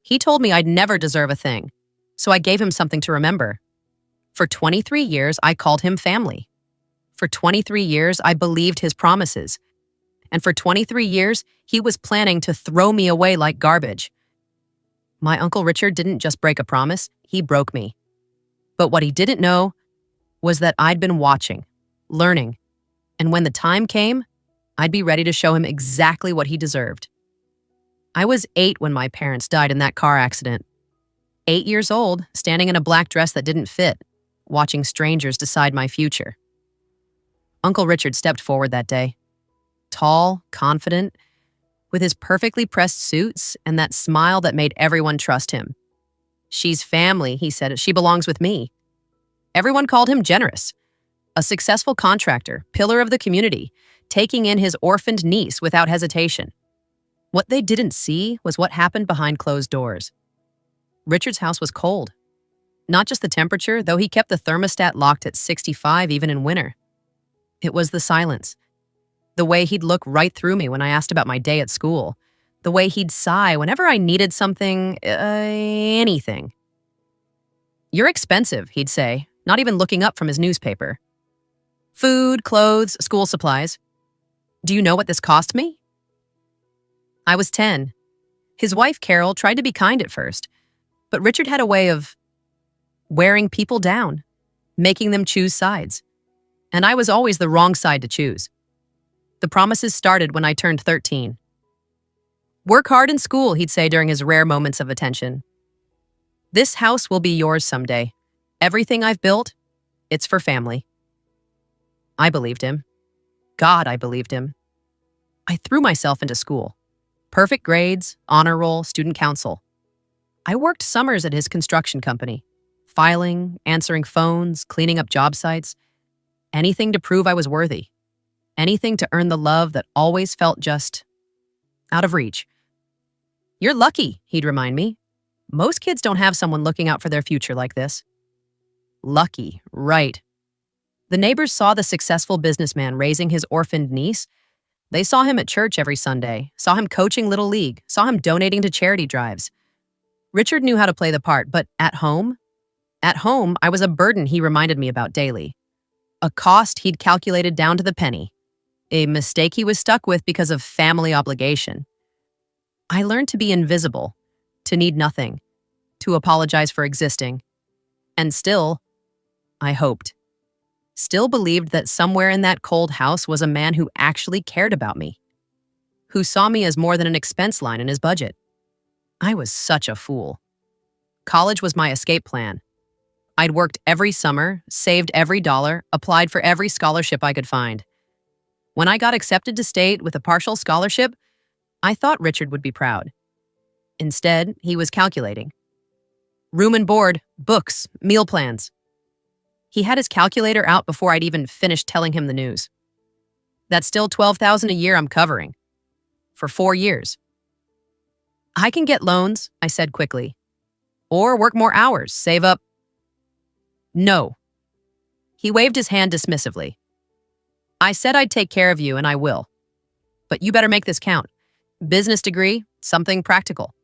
He told me I'd never deserve a thing, so I gave him something to remember. For 23 years, I called him family. For 23 years, I believed his promises. And for 23 years, he was planning to throw me away like garbage. My Uncle Richard didn't just break a promise, he broke me. But what he didn't know was that I'd been watching, learning, and when the time came, I'd be ready to show him exactly what he deserved. I was 8 when my parents died in that car accident. 8 years old, standing in a black dress that didn't fit, watching strangers decide my future. Uncle Richard stepped forward that day. Tall, confident, with his perfectly pressed suits and that smile that made everyone trust him. "She's family," he said. "She belongs with me." Everyone called him generous. A successful contractor, pillar of the community, taking in his orphaned niece without hesitation. What they didn't see was what happened behind closed doors. Richard's house was cold. Not just the temperature, though he kept the thermostat locked at 65 even in winter. It was the silence. The way he'd look right through me when I asked about my day at school. The way he'd sigh whenever I needed something, anything. "You're expensive," he'd say, not even looking up from his newspaper. "Food, clothes, school supplies. Do you know what this cost me?" I was 10. His wife, Carol, tried to be kind at first, but Richard had a way of wearing people down, making them choose sides. And I was always the wrong side to choose. The promises started when I turned 13. "Work hard in school," he'd say during his rare moments of attention. "This house will be yours someday. Everything I've built, it's for family." I believed him. God, I believed him. I threw myself into school. Perfect grades, honor roll, student council. I worked summers at his construction company, filing, answering phones, cleaning up job sites. Anything to prove I was worthy. Anything to earn the love that always felt just out of reach. "You're lucky," he'd remind me. "Most kids don't have someone looking out for their future like this." Lucky, right. The neighbors saw the successful businessman raising his orphaned niece. They saw him at church every Sunday, saw him coaching Little League, saw him donating to charity drives. Richard knew how to play the part, but at home, I was a burden he reminded me about daily. A cost he'd calculated down to the penny. A mistake he was stuck with because of family obligation. I learned to be invisible, to need nothing, to apologize for existing. And still, I hoped. Still believed that somewhere in that cold house was a man who actually cared about me. Who saw me as more than an expense line in his budget. I was such a fool. College was my escape plan. I'd worked every summer, saved every dollar, applied for every scholarship I could find. When I got accepted to state with a partial scholarship, I thought Richard would be proud. Instead, he was calculating. Room and board, books, meal plans. He had his calculator out before I'd even finished telling him the news. That's still $12,000 a year I'm covering. For 4 years. "I can get loans," I said quickly. "Or work more hours, save up." "No." He waved his hand dismissively. "I said I'd take care of you, and I will. But you better make this count. Business degree, something practical.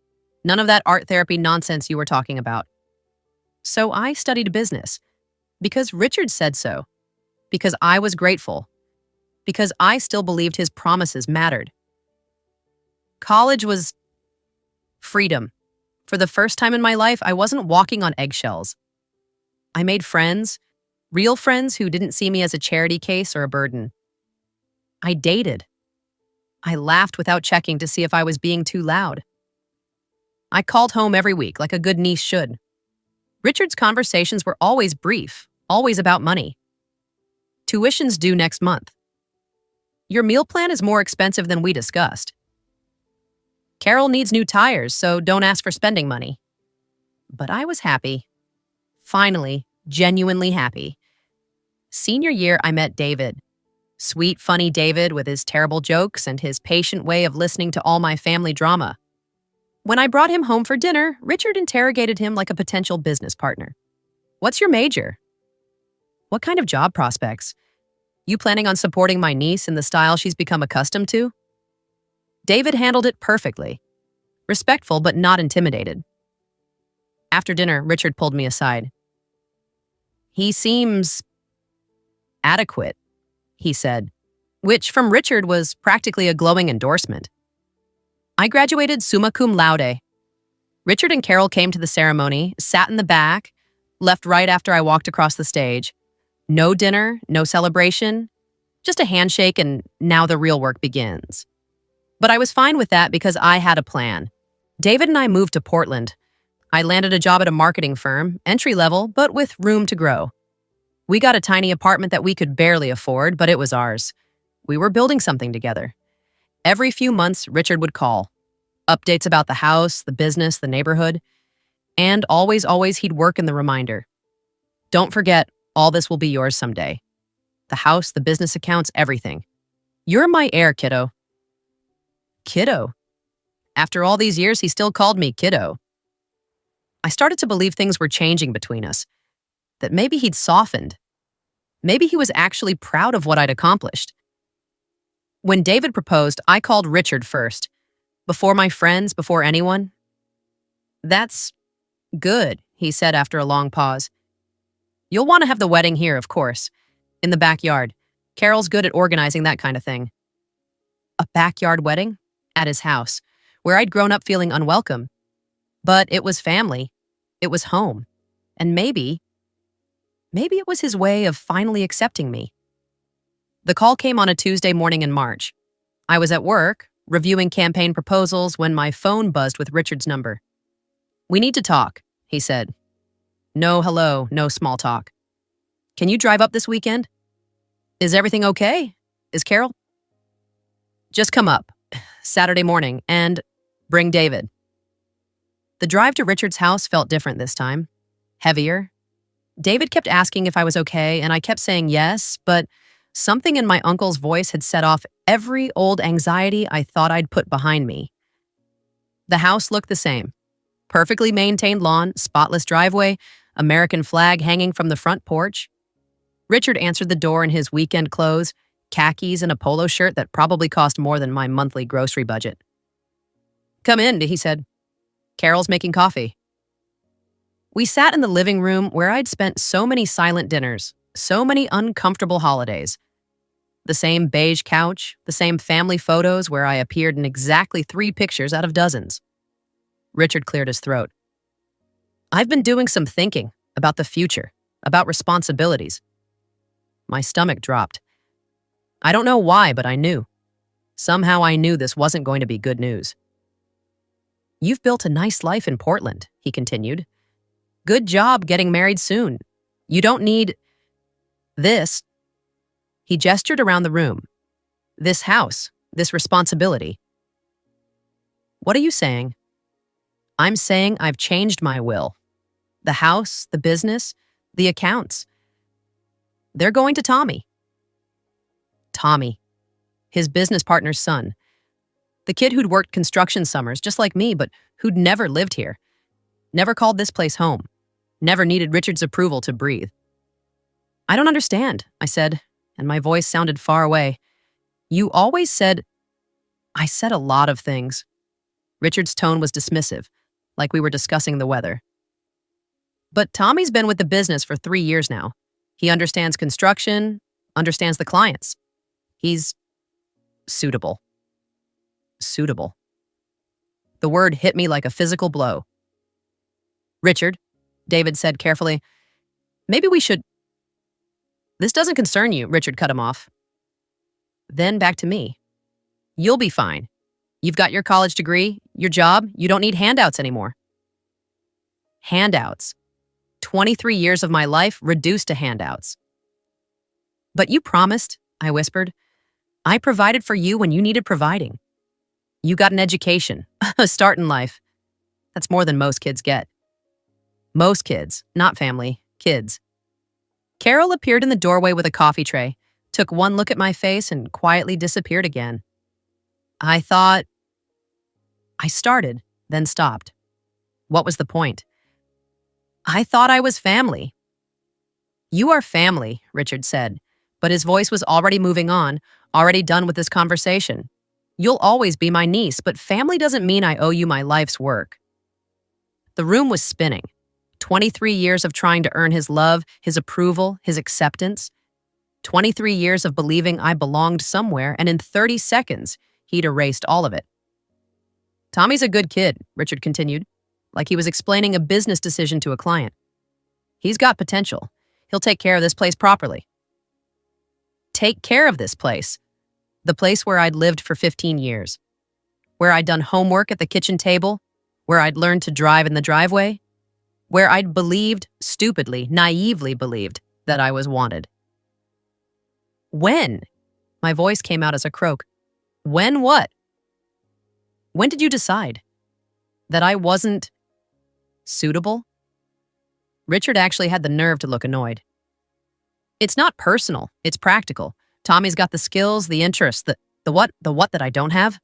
None of that art therapy nonsense you were talking about." So I studied business. Because Richard said so. Because I was grateful. Because I still believed his promises mattered. College was freedom. For the first time in my life, I wasn't walking on eggshells. I made friends, real friends who didn't see me as a charity case or a burden. I dated. I laughed without checking to see if I was being too loud. I called home every week like a good niece should. Richard's conversations were always brief, always about money. "Tuition's due next month. Your meal plan is more expensive than we discussed. Carol needs new tires, so don't ask for spending money." But I was happy. Finally, genuinely happy. Senior year, I met David. Sweet, funny David with his terrible jokes and his patient way of listening to all my family drama. When I brought him home for dinner, Richard interrogated him like a potential business partner. "What's your major? What kind of job prospects? You planning on supporting my niece in the style she's become accustomed to?" David handled it perfectly. Respectful but not intimidated. After dinner, Richard pulled me aside. "He seems adequate," he said, which from Richard was practically a glowing endorsement. I graduated summa cum laude. Richard and Carol came to the ceremony, sat in the back, left right after I walked across the stage. No dinner, no celebration, just a handshake, and now the real work begins. But I was fine with that because I had a plan. David and I moved to Portland. I landed a job at a marketing firm, entry level, but with room to grow. We got a tiny apartment that we could barely afford, but it was ours. We were building something together. Every few months, Richard would call. Updates about the house, the business, the neighborhood. And always, he'd work in the reminder. "Don't forget, all this will be yours someday. The house, the business accounts, everything. You're my heir, kiddo." Kiddo? After all these years, he still called me kiddo. I started to believe things were changing between us. That maybe he'd softened. Maybe he was actually proud of what I'd accomplished. When David proposed, I called Richard first. Before my friends, before anyone. "That's good," he said after a long pause. "You'll want to have the wedding here, of course. In the backyard. Carol's good at organizing that kind of thing." A backyard wedding? At his house, where I'd grown up feeling unwelcome. But it was family. It was home. And maybe it was his way of finally accepting me. The call came on a Tuesday morning in March. I was at work, reviewing campaign proposals, when my phone buzzed with Richard's number. "We need to talk," he said. No hello, no small talk. "Can you drive up this weekend? Is everything okay? Is Carol?" "Just come up, Saturday morning, and bring David." The drive to Richard's house felt different this time. Heavier. David kept asking if I was okay, and I kept saying yes, but something in my uncle's voice had set off every old anxiety I thought I'd put behind me. The house looked the same. Perfectly maintained lawn, spotless driveway, American flag hanging from the front porch. Richard answered the door in his weekend clothes, khakis and a polo shirt that probably cost more than my monthly grocery budget. "Come in," he said. "Carol's making coffee." We sat in the living room where I'd spent so many silent dinners, so many uncomfortable holidays. The same beige couch, the same family photos where I appeared in exactly 3 pictures out of dozens. Richard cleared his throat. "I've been doing some thinking about the future, about responsibilities." My stomach dropped. I don't know why, but I knew. Somehow I knew this wasn't going to be good news. "You've built a nice life in Portland," he continued. "Good job getting married soon. You don't need this." He gestured around the room. "This house, this responsibility." "What are you saying?" "I'm saying I've changed my will. The house, the business, the accounts. They're going to Tommy." Tommy. His business partner's son. The kid who'd worked construction summers just like me, but who'd never lived here. Never called this place home. Never needed Richard's approval to breathe. "I don't understand," I said, and my voice sounded far away. "You always said—" "I said a lot of things." Richard's tone was dismissive, like we were discussing the weather. "But Tommy's been with the business for 3 years now. He understands construction, understands the clients. He's suitable." Suitable. The word hit me like a physical blow. "Richard," David said carefully, "maybe we should—" "This doesn't concern you," Richard cut him off. Then back to me. "You'll be fine. You've got your college degree, your job, you don't need handouts anymore." Handouts. 23 years of my life reduced to handouts. "But you promised," I whispered. "I provided for you when you needed providing. You got an education, a start in life. That's more than most kids get." Most kids, not family, kids. Carol appeared in the doorway with a coffee tray, took one look at my face, and quietly disappeared again. I started, then stopped. What was the point? I thought I was family. "You are family," Richard said, but his voice was already moving on, already done with this conversation. "You'll always be my niece, but family doesn't mean I owe you my life's work." The room was spinning. 23 years of trying to earn his love, his approval, his acceptance. 23 years of believing I belonged somewhere, and in 30 seconds, he'd erased all of it. Tommy's a good kid, Richard continued, like he was explaining a business decision to a client. He's got potential. He'll take care of this place properly. Take care of this place. The place where I'd lived for 15 years. Where I'd done homework at the kitchen table. Where I'd learned to drive in the driveway. Where I'd believed, stupidly, naively believed, that I was wanted. When? My voice came out as a croak. When what? When did you decide? That I wasn't suitable? Richard actually had the nerve to look annoyed. It's not personal, it's practical. Tommy's got the skills, the interests, the what that I don't have.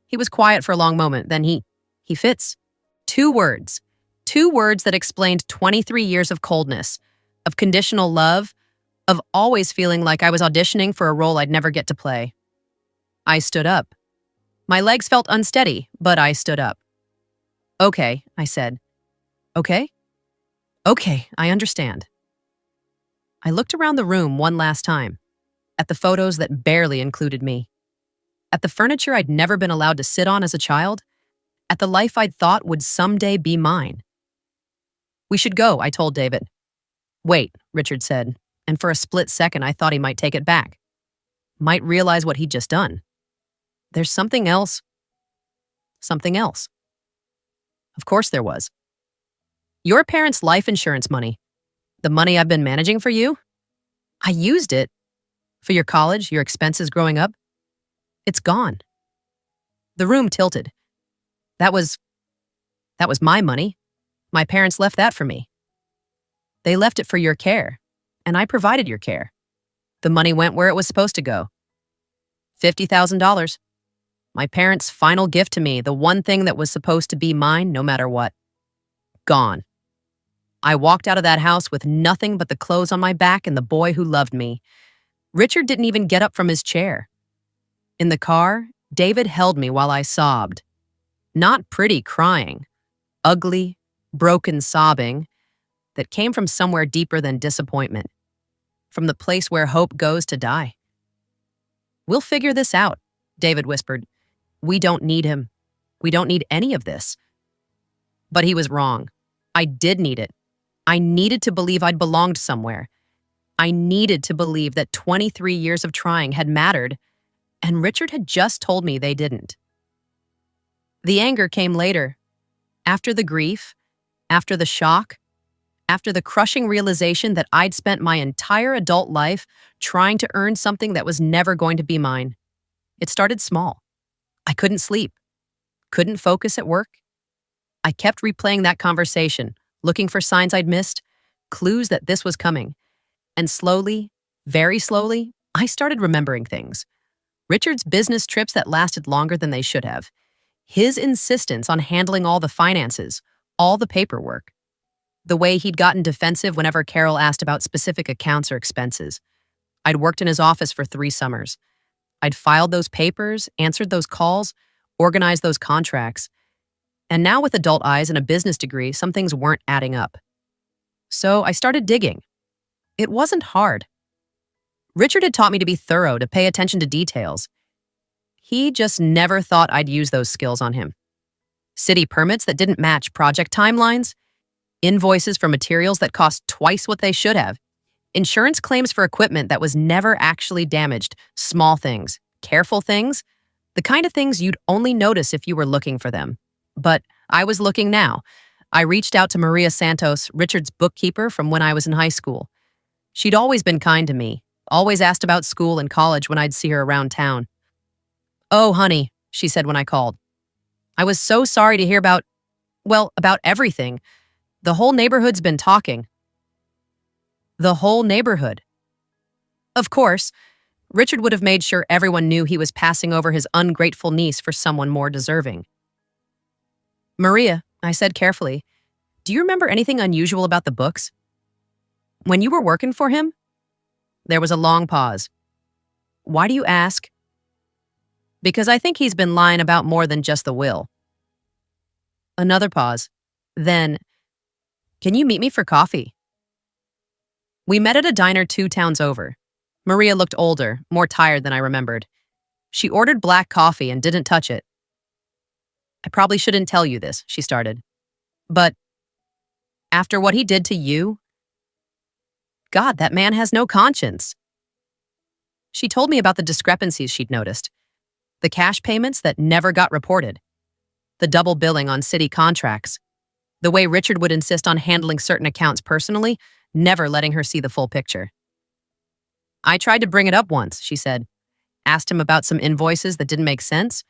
He was quiet for a long moment, then he fits. 2 words. 2 words that explained 23 years of coldness, of conditional love, of always feeling like I was auditioning for a role I'd never get to play. I stood up. My legs felt unsteady, but I stood up. Okay, I said. Okay? Okay, I understand. I looked around the room one last time, at the photos that barely included me, at the furniture I'd never been allowed to sit on as a child, at the life I'd thought would someday be mine. We should go, I told David. Wait, Richard said, and for a split second I thought he might take it back. Might realize what he'd just done. There's something else. Something else. Of course there was. Your parents' life insurance money. The money I've been managing for you? I used it. For your college, your expenses growing up? It's gone. The room tilted. That was my money. My parents left that for me. They left it for your care, and I provided your care. The money went where it was supposed to go. $50,000. My parents' final gift to me, the one thing that was supposed to be mine no matter what. Gone. I walked out of that house with nothing but the clothes on my back and the boy who loved me. Richard didn't even get up from his chair. In the car, David held me while I sobbed. Not pretty crying, ugly, broken sobbing that came from somewhere deeper than disappointment, from the place where hope goes to die. We'll figure this out, David whispered. We don't need him. We don't need any of this. But he was wrong. I did need it. I needed to believe I'd belonged somewhere. I needed to believe that 23 years of trying had mattered, and Richard had just told me they didn't. The anger came later, after the grief, after the shock, after the crushing realization that I'd spent my entire adult life trying to earn something that was never going to be mine. It started small. I couldn't sleep, couldn't focus at work. I kept replaying that conversation, looking for signs I'd missed, clues that this was coming. And slowly, very slowly, I started remembering things. Richard's business trips that lasted longer than they should have. His insistence on handling all the finances, all the paperwork. The way he'd gotten defensive whenever Carol asked about specific accounts or expenses. I'd worked in his office for 3 summers. I'd filed those papers, answered those calls, organized those contracts. And now with adult eyes and a business degree, some things weren't adding up. So I started digging. It wasn't hard. Richard had taught me to be thorough, to pay attention to details. He just never thought I'd use those skills on him. City permits that didn't match project timelines, invoices for materials that cost twice what they should have, insurance claims for equipment that was never actually damaged, small things, careful things, the kind of things you'd only notice if you were looking for them. But I was looking now. I reached out to Maria Santos, Richard's bookkeeper from when I was in high school. She'd always been kind to me, always asked about school and college when I'd see her around town. "Oh, honey," she said when I called. "I was so sorry to hear about everything. The whole neighborhood's been talking." The whole neighborhood. Of course, Richard would have made sure everyone knew he was passing over his ungrateful niece for someone more deserving. "Maria," I said carefully, "do you remember anything unusual about the books? When you were working for him?" There was a long pause. "Why do you ask?" "Because I think he's been lying about more than just the will." Another pause. Then, Can you meet me for coffee? We met at a diner 2 towns over. Maria looked older, more tired than I remembered. She ordered black coffee and didn't touch it. I probably shouldn't tell you this, she started. But after what he did to you, God, that man has no conscience. She told me about the discrepancies she'd noticed, the cash payments that never got reported, the double billing on city contracts, the way Richard would insist on handling certain accounts personally, never letting her see the full picture. I tried to bring it up once, she said. Asked him about some invoices that didn't make sense.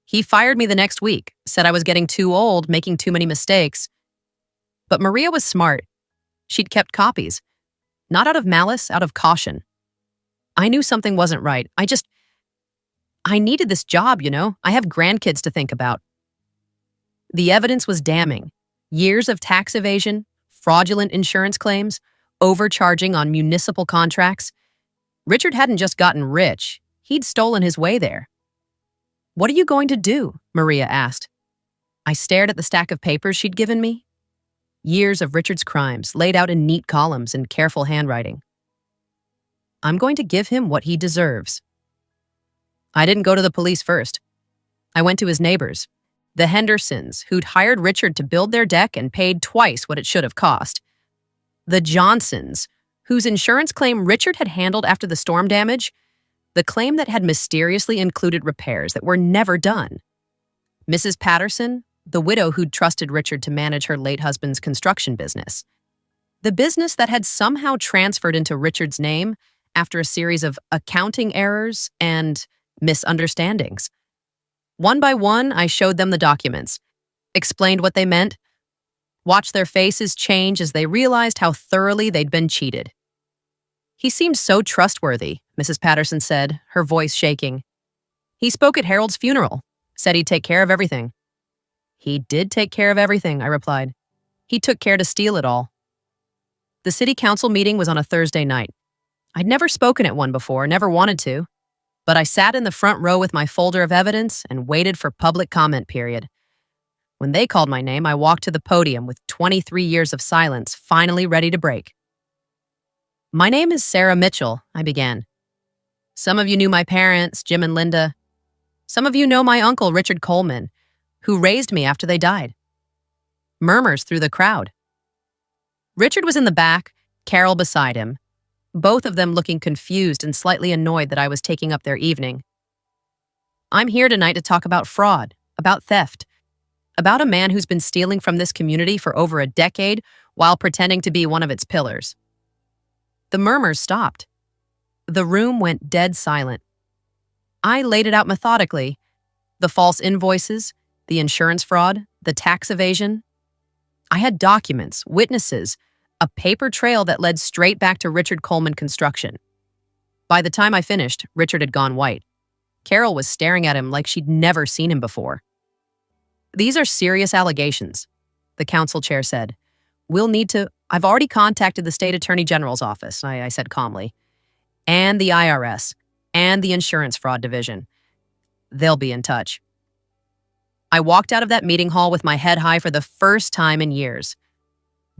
He fired me the next week, said I was getting too old, making too many mistakes. But Maria was smart. She'd kept copies. Not out of malice, out of caution. I knew something wasn't right. I needed this job, you know. I have grandkids to think about. The evidence was damning. Years of tax evasion, fraudulent insurance claims, overcharging on municipal contracts. Richard hadn't just gotten rich. He'd stolen his way there. What are you going to do? Maria asked. I stared at the stack of papers she'd given me. Years of Richard's crimes, laid out in neat columns in careful handwriting. I'm going to give him what he deserves. I didn't go to the police first. I went to his neighbors, the Hendersons, who'd hired Richard to build their deck and paid twice what it should have cost. The Johnsons, whose insurance claim Richard had handled after the storm damage, the claim that had mysteriously included repairs that were never done. Mrs. Patterson, the widow who'd trusted Richard to manage her late husband's construction business. The business that had somehow transferred into Richard's name after a series of accounting errors and misunderstandings. One by one, I showed them the documents, explained what they meant, watched their faces change as they realized how thoroughly they'd been cheated. He seemed so trustworthy, Mrs. Patterson said, her voice shaking. He spoke at Harold's funeral, said he'd take care of everything. He did take care of everything, I replied. He took care to steal it all. The city council meeting was on a Thursday night. I'd never spoken at one before, never wanted to, but I sat in the front row with my folder of evidence and waited for public comment period. When they called my name, I walked to the podium with 23 years of silence finally ready to break. My name is Sarah Mitchell, I began. Some of you knew my parents, Jim and Linda. Some of you know my uncle, Richard Coleman, who raised me after they died. Murmurs through the crowd. Richard was in the back, Carol beside him, both of them looking confused and slightly annoyed that I was taking up their evening. I'm here tonight to talk about fraud, about theft, about a man who's been stealing from this community for over a decade while pretending to be one of its pillars. The murmurs stopped. The room went dead silent. I laid it out methodically. The false invoices, the insurance fraud, the tax evasion. I had documents, witnesses, a paper trail that led straight back to Richard Coleman Construction. By the time I finished, Richard had gone white. Carol was staring at him like she'd never seen him before. These are serious allegations, the council chair said. I've already contacted the state attorney general's office, I said calmly, and the IRS, and the insurance fraud division. They'll be in touch. I walked out of that meeting hall with my head high for the first time in years.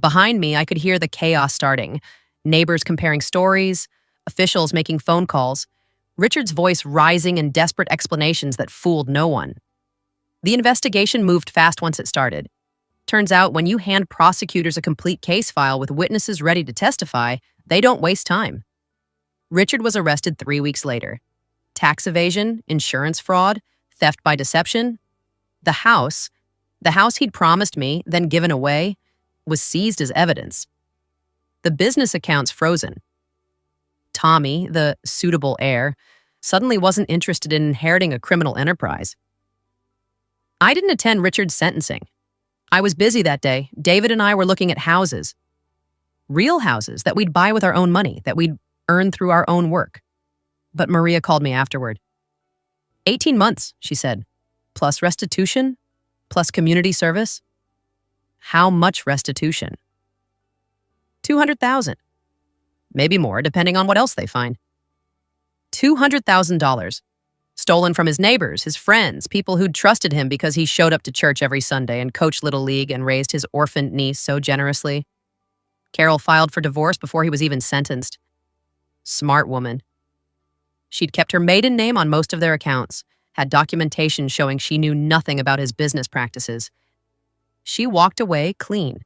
Behind me, I could hear the chaos starting, neighbors comparing stories, officials making phone calls, Richard's voice rising in desperate explanations that fooled no one. The investigation moved fast once it started. Turns out when you hand prosecutors a complete case file with witnesses ready to testify, they don't waste time. Richard was arrested 3 weeks later. Tax evasion, insurance fraud, theft by deception. The house he'd promised me, then given away, was seized as evidence. The business accounts frozen. Tommy, the suitable heir, suddenly wasn't interested in inheriting a criminal enterprise. I didn't attend Richard's sentencing. I was busy that day. David and I were looking at houses. Real houses that we'd buy with our own money, that we'd earn through our own work. But Maria called me afterward. 18 months, she said, plus restitution, plus community service. How much restitution? $200,000. Maybe more, depending on what else they find. $200,000. Stolen from his neighbors, his friends, people who'd trusted him because he showed up to church every Sunday and coached Little League and raised his orphaned niece so generously. Carol filed for divorce before he was even sentenced. Smart woman. She'd kept her maiden name on most of their accounts, had documentation showing she knew nothing about his business practices. She walked away clean.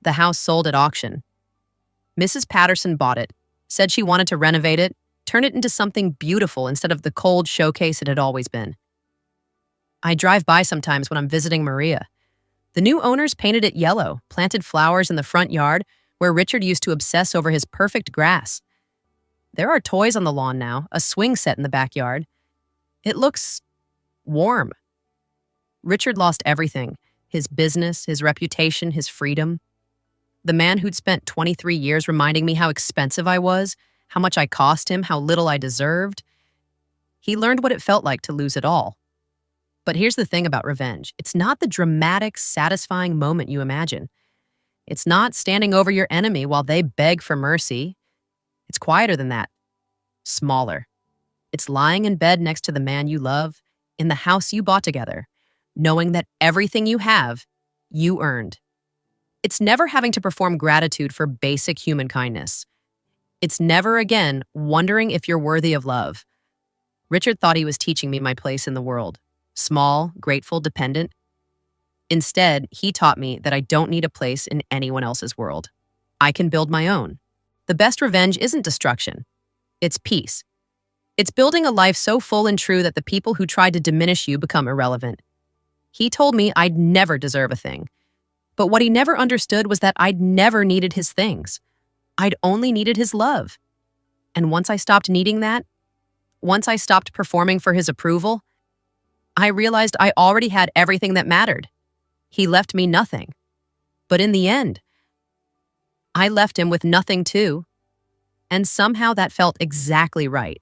The house sold at auction. Mrs. Patterson bought it, said she wanted to renovate it, turn it into something beautiful instead of the cold showcase it had always been. I drive by sometimes when I'm visiting Maria. The new owners painted it yellow, planted flowers in the front yard where Richard used to obsess over his perfect grass. There are toys on the lawn now, a swing set in the backyard. It looks warm. Richard lost everything, his business, his reputation, his freedom. The man who'd spent 23 years reminding me how expensive I was, how much I cost him, how little I deserved. He learned what it felt like to lose it all. But here's the thing about revenge. It's not the dramatic, satisfying moment you imagine. It's not standing over your enemy while they beg for mercy. It's quieter than that. Smaller. It's lying in bed next to the man you love, in the house you bought together, knowing that everything you have, you earned. It's never having to perform gratitude for basic human kindness. It's never again wondering if you're worthy of love. Richard thought he was teaching me my place in the world. Small, grateful, dependent. Instead, he taught me that I don't need a place in anyone else's world. I can build my own. The best revenge isn't destruction. It's peace. It's building a life so full and true that the people who tried to diminish you become irrelevant. He told me I'd never deserve a thing. But what he never understood was that I'd never needed his things. I'd only needed his love. And once I stopped needing that, once I stopped performing for his approval, I realized I already had everything that mattered. He left me nothing. But in the end, I left him with nothing too. And somehow that felt exactly right.